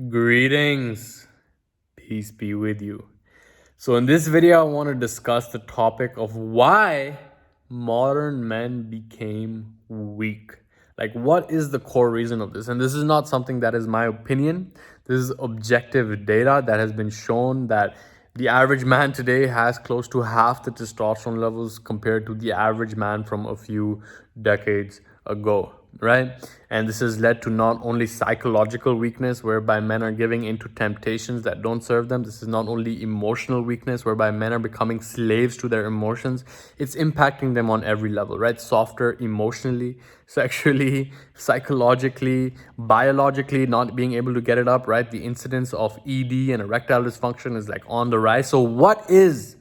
Greetings, peace be with you. So, in this video, I want to discuss the topic of why modern men became weak. Like, what is the core reason of this? And this is not something that is my opinion, this is objective data that has been shown that the average man today has close to half the testosterone levels compared to the average man from a few decades ago, right? And this has led to not only psychological weakness, whereby men are giving into temptations that don't serve them. This is not only emotional weakness, whereby men are becoming slaves to their emotions. It's impacting them on every level, right? Softer emotionally, sexually, psychologically, biologically, not being able to get it up, right? The incidence of ED and erectile dysfunction is like on the rise. So what is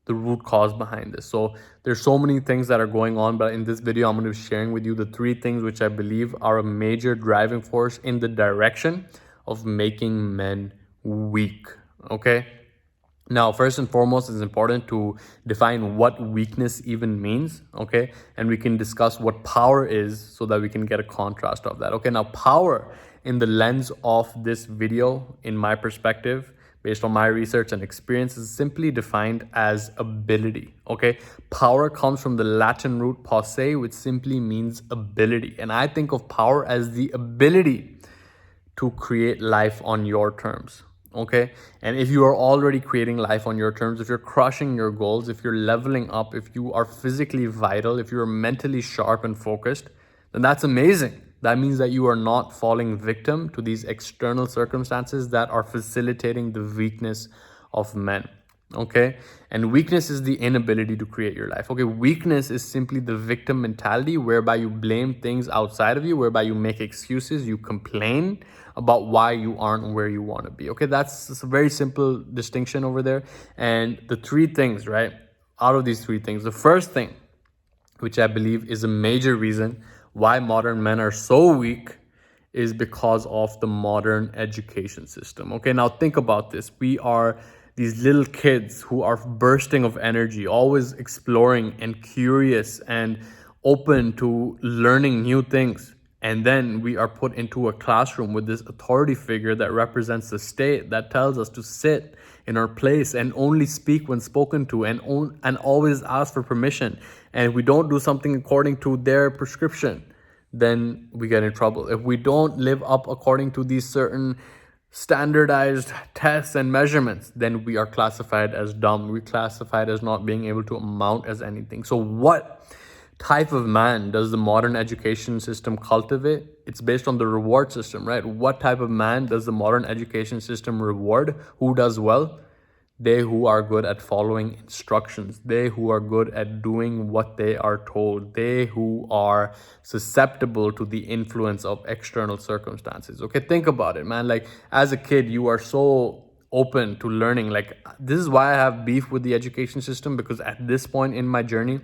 the root cause behind this? So there's so many things that are going on, but in this video I'm going to be sharing with you the three things which I believe are a major driving force in the direction of making men weak. Okay, now first and foremost, it's important to define what weakness even means. Okay, and we can discuss what power is so that we can get a contrast of that. Okay, now power in the lens of this video, in my perspective, based on my research and experience, is simply defined as ability. Okay, power comes from the Latin root posse, which simply means ability, and I think of power as the ability to create life on your terms. Okay, and if you are already creating life on your terms, if you're crushing your goals, if you're leveling up, if you are physically vital, if you're mentally sharp and focused, then that's amazing. That means that you are not falling victim to these external circumstances that are facilitating the weakness of men. Okay, and weakness is the inability to create your life. Okay, weakness is simply the victim mentality, whereby you blame things outside of you, whereby you make excuses, you complain about why you aren't where you want to be. Okay, that's a very simple distinction over there. And the three things, right, out of these three things, the first thing, which I believe is a major reason why modern men are so weak, is because of the modern education system. Okay, now think about this. We are these little kids who are bursting of energy, always exploring and curious and open to learning new things. And then we are put into a classroom with this authority figure that represents the state, that tells us to sit in our place and only speak when spoken to, and always ask for permission. And if we don't do something according to their prescription, then we get in trouble. If we don't live up according to these certain standardized tests and measurements, then we are classified as dumb. We're classified as not being able to amount as anything. So what type of man does the modern education system cultivate? It's based on the reward system, right? What type of man does the modern education system reward? Who does well? They who are good at following instructions, they who are good at doing what they are told, they who are susceptible to the influence of external circumstances. Okay, think about it, man. Like, as a kid, you are so open to learning. Like, this is why I have beef with the education system, because at this point in my journey,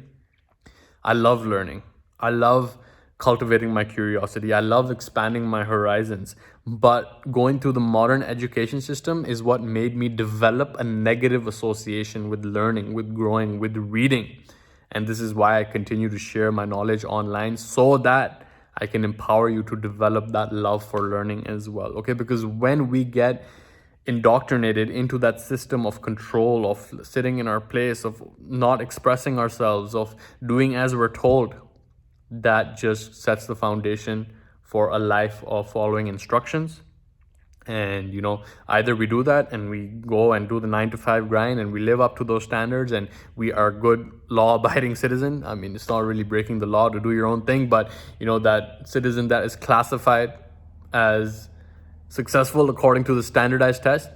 I love learning. I love cultivating my curiosity. I love expanding my horizons. But going through the modern education system is what made me develop a negative association with learning, with growing, with reading. And this is why I continue to share my knowledge online, so that I can empower you to develop that love for learning as well. Okay, because when we get indoctrinated into that system of control, of sitting in our place, of not expressing ourselves, of doing as we're told, that just sets the foundation for a life of following instructions. And either we do that and we go and do the 9 to 5 grind and we live up to those standards and we are good law-abiding citizen. I mean, it's not really breaking the law to do your own thing, but that citizen that is classified as successful according to the standardized test,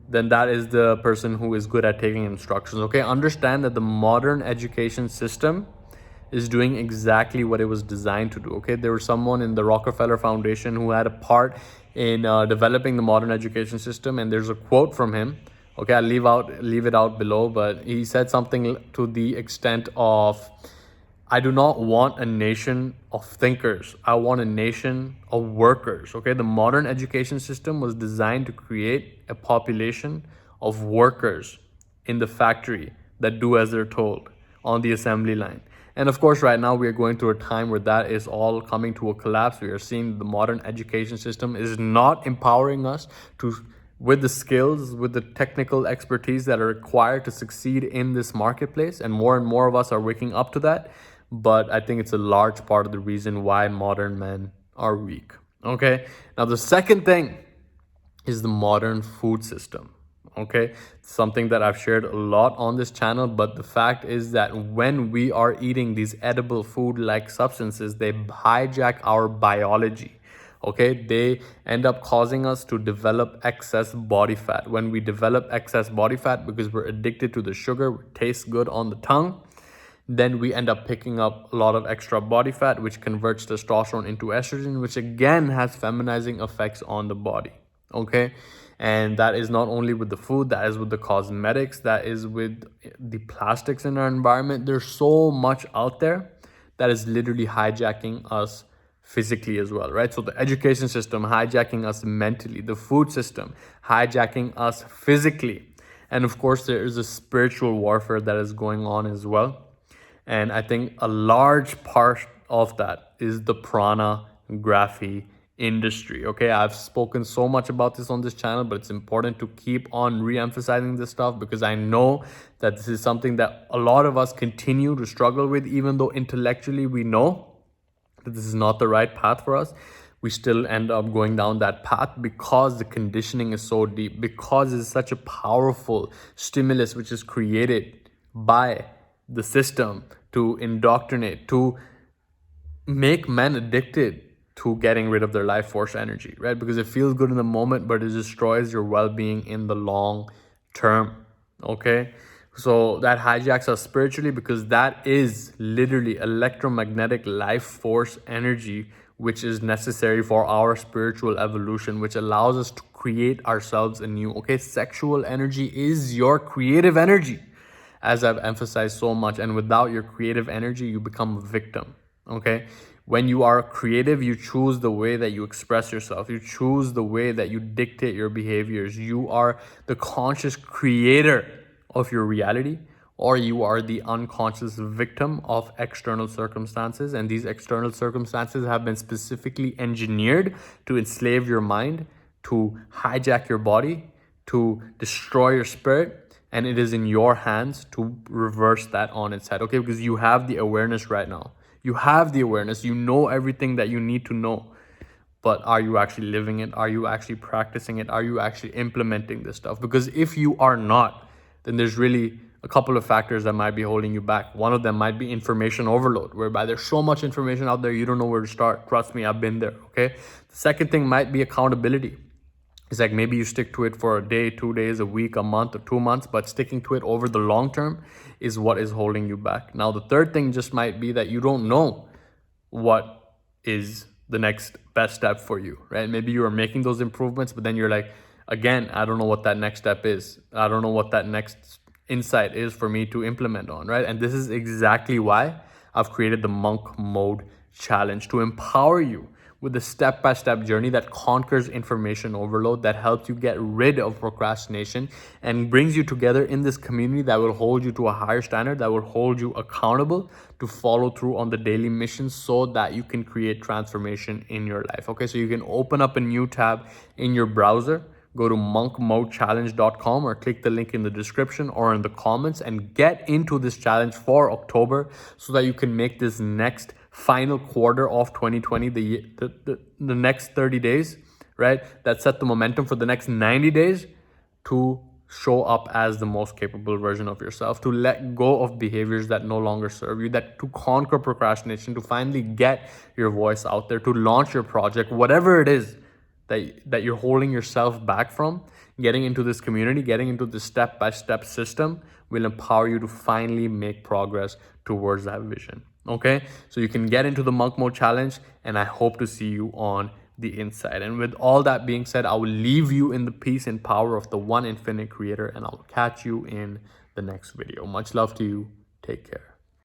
then that is the person who is good at taking instructions. Okay, understand that the modern education system is doing exactly what it was designed to do. Okay, there was someone in the Rockefeller Foundation who had a part in developing the modern education system, and there's a quote from him. Okay, I'll leave it out below, but he said something to the extent of, I do not want a nation of thinkers. I want a nation of workers. Okay, the modern education system was designed to create a population of workers in the factory that do as they're told on the assembly line. And of course, right now we are going through a time where that is all coming to a collapse. We are seeing the modern education system is not empowering us to with the skills, with the technical expertise that are required to succeed in this marketplace. And more of us are waking up to that. But I think it's a large part of the reason why modern men are weak. Okay. Now, the second thing is the modern food system. Okay, something that I've shared a lot on this channel, but the fact is that when we are eating these edible food like substances, they hijack our biology. Okay, they end up causing us to develop excess body fat. When we develop excess body fat because we're addicted to the sugar, it tastes good on the tongue, then we end up picking up a lot of extra body fat, which converts testosterone into estrogen, which again has feminizing effects on the body. Okay. And that is not only with the food, that is with the cosmetics, that is with the plastics in our environment. There's so much out there that is literally hijacking us physically as well, right? So the education system hijacking us mentally, the food system hijacking us physically. And of course, there is a spiritual warfare that is going on as well. And I think a large part of that is the pornography industry. Okay, I've spoken so much about this on this channel, but it's important to keep on re-emphasizing this stuff because I know that this is something that a lot of us continue to struggle with, even though intellectually we know that this is not the right path for us. We still end up going down that path because the conditioning is so deep, because it's such a powerful stimulus which is created by the system to indoctrinate, to make men addicted to getting rid of their life force energy, right? Because it feels good in the moment, but it destroys your well-being in the long term. Okay, so that hijacks us spiritually because that is literally electromagnetic life force energy, which is necessary for our spiritual evolution, which allows us to create ourselves anew. Okay, sexual energy is your creative energy, as I've emphasized so much. And without your creative energy, you become a victim. Okay, when you are creative, you choose the way that you express yourself, you choose the way that you dictate your behaviors. You are the conscious creator of your reality, or you are the unconscious victim of external circumstances. And these external circumstances have been specifically engineered to enslave your mind, to hijack your body, to destroy your spirit. And it is in your hands to reverse that on its head. Okay, because you have the awareness right now. You have the awareness. You know everything that you need to know. But are you actually living it? Are you actually practicing it? Are you actually implementing this stuff? Because if you are not, then there's really a couple of factors that might be holding you back. One of them might be information overload, whereby there's so much information out there, you don't know where to start. Trust me, I've been there, okay? The second thing might be accountability. It's like maybe you stick to it for a day, 2 days, a week, a month, or 2 months, but sticking to it over the long term is what is holding you back. Now, the third thing just might be that you don't know what is the next best step for you, right? Maybe you are making those improvements, but then you're like, again, I don't know what that next step is. I don't know what that next insight is for me to implement on, right? And this is exactly why I've created the Monk Mode Challenge, to empower you with a step-by-step journey that conquers information overload, that helps you get rid of procrastination and brings you together in this community that will hold you to a higher standard, that will hold you accountable to follow through on the daily mission so that you can create transformation in your life. Okay, so you can open up a new tab in your browser, go to monkmodechallenge.com or click the link in the description or in the comments and get into this challenge for October so that you can make this next final quarter of 2020, the next 30 days, right? That set the momentum for the next 90 days to show up as the most capable version of yourself, to let go of behaviors that no longer serve you, that to conquer procrastination, to finally get your voice out there, to launch your project, whatever it is that you're holding yourself back from. Getting into this community, getting into this step-by-step system will empower you to finally make progress towards that vision. Okay, so you can get into the Monk Mode Challenge, and I hope to see you on the inside. And with all that being said, I will leave you in the peace and power of the one infinite creator, and I'll catch you in the next video. Much love to you. Take care.